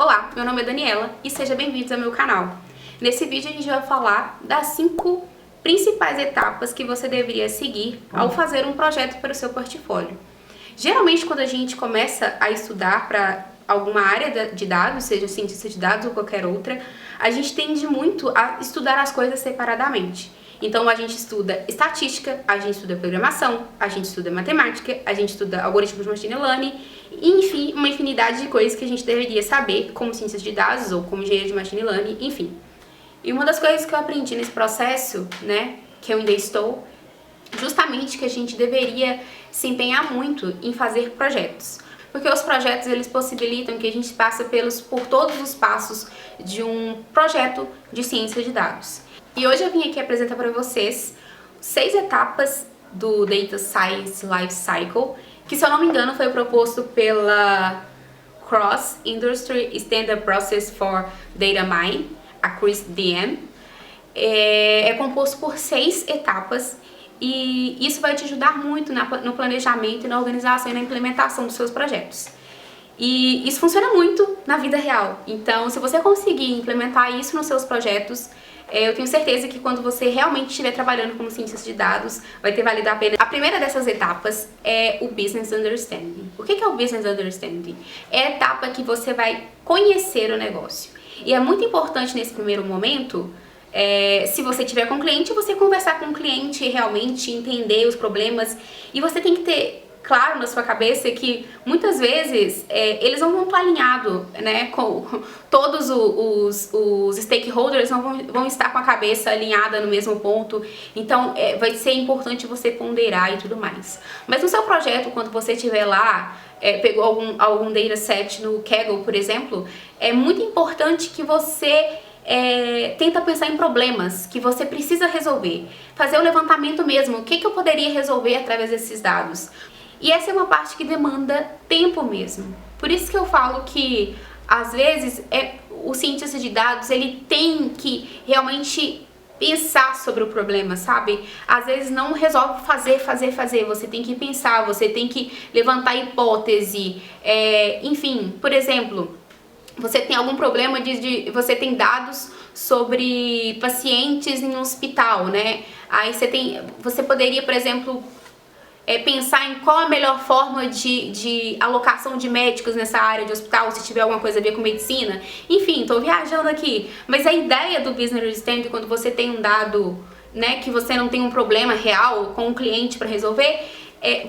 Olá, meu nome é Daniela e seja bem-vindos ao meu canal. Nesse vídeo a gente vai falar das 5 principais etapas que você deveria seguir ao fazer um projeto para o seu portfólio. Geralmente quando a gente começa a estudar para alguma área de dados, seja cientista de dados ou qualquer outra, a gente tende muito a estudar as coisas separadamente. Então a gente estuda estatística, a gente estuda programação, a gente estuda matemática, a gente estuda algoritmos de machine learning, enfim, uma infinidade de coisas que a gente deveria saber como ciências de dados ou como engenharia de machine learning, enfim. E uma das coisas que eu aprendi nesse processo, que eu ainda estou, justamente que a gente deveria se empenhar muito em fazer projetos. Porque os projetos, eles possibilitam que a gente passe por todos os passos de um projeto de ciência de dados. E hoje eu vim aqui apresentar para vocês 6 etapas do Data Science Life Cycle, que, se eu não me engano, foi proposto pela Cross Industry Standard Process for Data Mining, a CRISP-DM. É composto por 6 etapas e isso vai te ajudar muito no planejamento e na organização e na implementação dos seus projetos. E isso funciona muito na vida real. Então, se você conseguir implementar isso nos seus projetos, eu tenho certeza que quando você realmente estiver trabalhando como cientista de dados, vai ter valido a pena. A primeira dessas etapas é o Business Understanding. O que é o Business Understanding? É a etapa que você vai conhecer o negócio. E é muito importante nesse primeiro momento, se você tiver com o cliente, você conversar com o cliente, realmente entender os problemas. E você tem que ter claro na sua cabeça que muitas vezes eles não vão estar alinhados, com todos os stakeholders, não vão estar com a cabeça alinhada no mesmo ponto. Então vai ser importante você ponderar e tudo mais. Mas no seu projeto, quando você estiver lá, pegou algum dataset no Kaggle, por exemplo, é muito importante que você tenta pensar em problemas que você precisa resolver. Fazer o levantamento mesmo, o que eu poderia resolver através desses dados. E essa é uma parte que demanda tempo mesmo. Por isso que eu falo que, às vezes, o cientista de dados, ele tem que realmente pensar sobre o problema, sabe? Às vezes não resolve fazer. Você tem que pensar, você tem que levantar hipótese. Enfim, por exemplo, você tem algum problema você tem dados sobre pacientes em um hospital, Aí você poderia, por exemplo, pensar em qual a melhor forma de alocação de médicos nessa área de hospital, se tiver alguma coisa a ver com medicina. Enfim, tô viajando aqui. Mas a ideia do Business Understanding, quando você tem um dado, que você não tem um problema real com o cliente para resolver,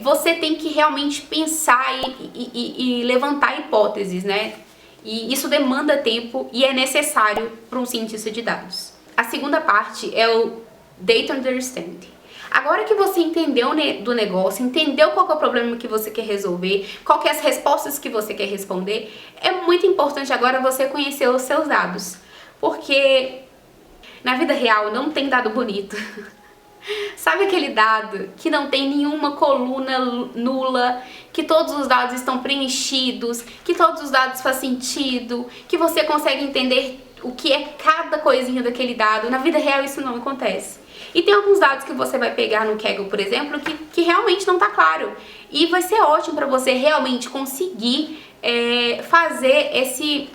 você tem que realmente pensar e levantar hipóteses, E isso demanda tempo e é necessário para um cientista de dados. A segunda parte é o Data Understanding. Agora que você entendeu do negócio, entendeu qual que é o problema que você quer resolver, qual que é as respostas que você quer responder, é muito importante agora você conhecer os seus dados. Porque na vida real não tem dado bonito. Sabe aquele dado que não tem nenhuma coluna nula, que todos os dados estão preenchidos, que todos os dados fazem sentido, que você consegue entender o que é cada coisinha daquele dado? Na vida real isso não acontece. E tem alguns dados que você vai pegar no Kaggle, por exemplo, que realmente não está claro. E vai ser ótimo para você realmente conseguir fazer esse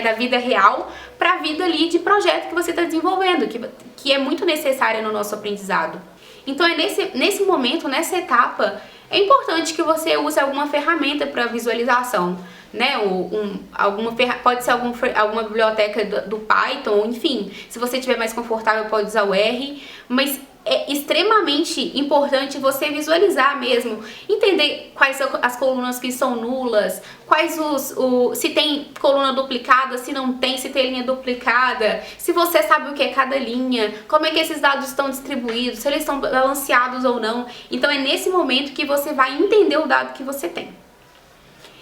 da vida real para a vida ali de projeto que você está desenvolvendo, que é muito necessária no nosso aprendizado. Então é nesse momento, nessa etapa, é importante que você use alguma ferramenta para visualização, pode ser alguma biblioteca do Python, enfim, se você estiver mais confortável pode usar o R, mas é extremamente importante você visualizar mesmo, entender quais são as colunas que são nulas, se tem coluna duplicada, se não tem, se tem linha duplicada, se você sabe o que é cada linha, como é que esses dados estão distribuídos, se eles estão balanceados ou não. Então é nesse momento que você vai entender o dado que você tem.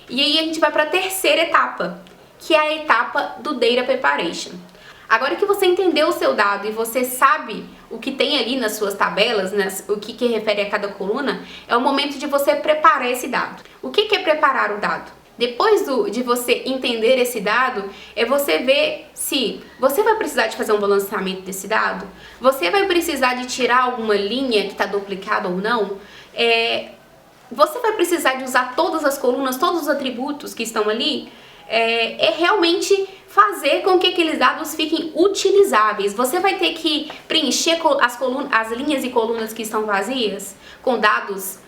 E aí a gente vai para a terceira etapa, que é a etapa do Data Preparation. Agora que você entendeu o seu dado e você sabe o que tem ali nas suas tabelas, o que refere a cada coluna, é o momento de você preparar esse dado. O que é preparar o dado? Depois de você entender esse dado, é você ver se você vai precisar de fazer um balanceamento desse dado, você vai precisar de tirar alguma linha que está duplicada ou não, você vai precisar de usar todas as colunas, todos os atributos que estão ali. é realmente fazer com que aqueles dados fiquem utilizáveis. Você vai ter que preencher as linhas e colunas que estão vazias com dados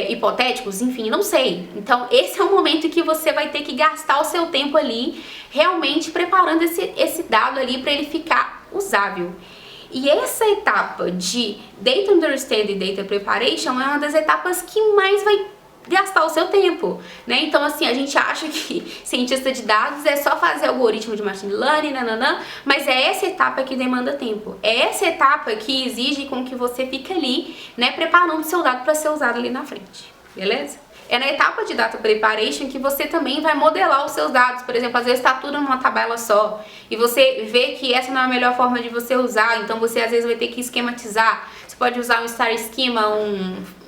hipotéticos, enfim, não sei. Então esse é o momento em que você vai ter que gastar o seu tempo ali realmente preparando esse dado ali para ele ficar usável. E essa etapa de Data Understanding e Data Preparation é uma das etapas que mais vai gastar o seu tempo, né? Então, assim, a gente acha que cientista de dados é só fazer algoritmo de machine learning, nananã, mas é essa etapa que demanda tempo. É essa etapa que exige com que você fique ali, né, preparando o seu dado para ser usado ali na frente, beleza? É na etapa de Data Preparation que você também vai modelar os seus dados. Por exemplo, às vezes está tudo numa tabela só e você vê que essa não é a melhor forma de você usar, então você às vezes vai ter que esquematizar. Você pode usar um star schema,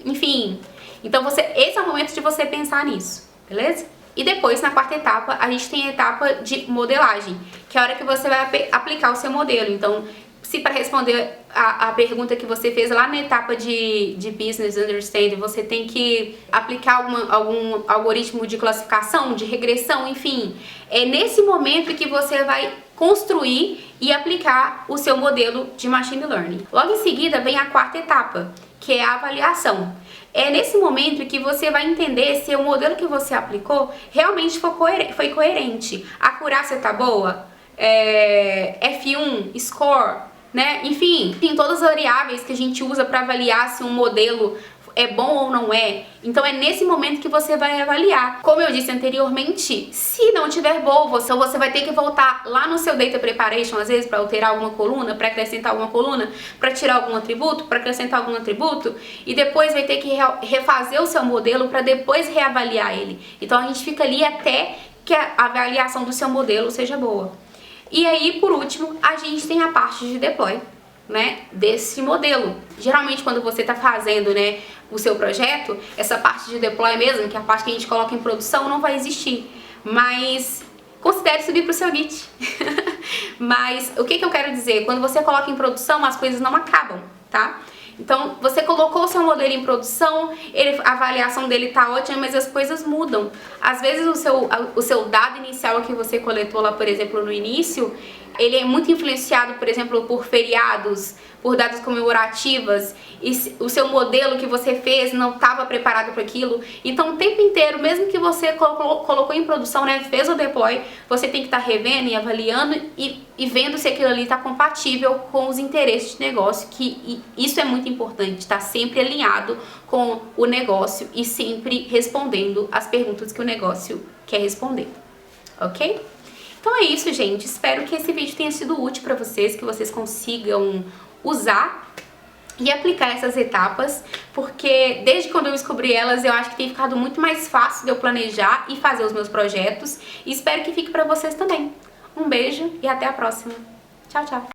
enfim. Então esse é o momento de você pensar nisso, beleza? E depois, na quarta etapa, a gente tem a etapa de modelagem, que é a hora que você vai aplicar o seu modelo. Então, se para responder a pergunta que você fez lá na etapa de Business Understanding, você tem que aplicar algum algoritmo de classificação, de regressão, enfim, é nesse momento que você vai construir e aplicar o seu modelo de Machine Learning. Logo em seguida vem a quarta etapa, que é a avaliação. É nesse momento que você vai entender se o modelo que você aplicou realmente foi coerente. A acurácia tá boa? F1, score, né? Enfim, tem todas as variáveis que a gente usa para avaliar se um modelo é bom ou não é. Então é nesse momento que você vai avaliar. Como eu disse anteriormente, se não tiver bom, você vai ter que voltar lá no seu Data Preparation, às vezes, para alterar alguma coluna, para acrescentar alguma coluna, para tirar algum atributo, para acrescentar algum atributo, e depois vai ter que refazer o seu modelo para depois reavaliar ele. Então a gente fica ali até que a avaliação do seu modelo seja boa. E aí, por último, a gente tem a parte de deploy, né, desse modelo. Geralmente quando você está fazendo, né, o seu projeto, essa parte de deploy mesmo, que é a parte que a gente coloca em produção, não vai existir. Mas considere subir para o seu Git. Mas o que eu quero dizer? Quando você coloca em produção, as coisas não acabam, tá? Então, você colocou o seu modelo em produção, a avaliação dele tá ótima, mas as coisas mudam. Às vezes o seu dado inicial que você coletou lá, por exemplo, no início, ele é muito influenciado, por exemplo, por feriados, por datas comemorativas, e o seu modelo que você fez não estava preparado para aquilo. Então, o tempo inteiro, mesmo que você colocou em produção, né, fez o deploy, você tem que estar revendo e avaliando e vendo se aquilo ali está compatível com os interesses de negócio, que isso é muito importante, estar sempre alinhado com o negócio e sempre respondendo as perguntas que o negócio quer responder, ok? Então é isso, gente. Espero que esse vídeo tenha sido útil para vocês, que vocês consigam usar e aplicar essas etapas, porque desde quando eu descobri elas, eu acho que tem ficado muito mais fácil de eu planejar e fazer os meus projetos. E espero que fique para vocês também. Um beijo e até a próxima. Tchau, tchau!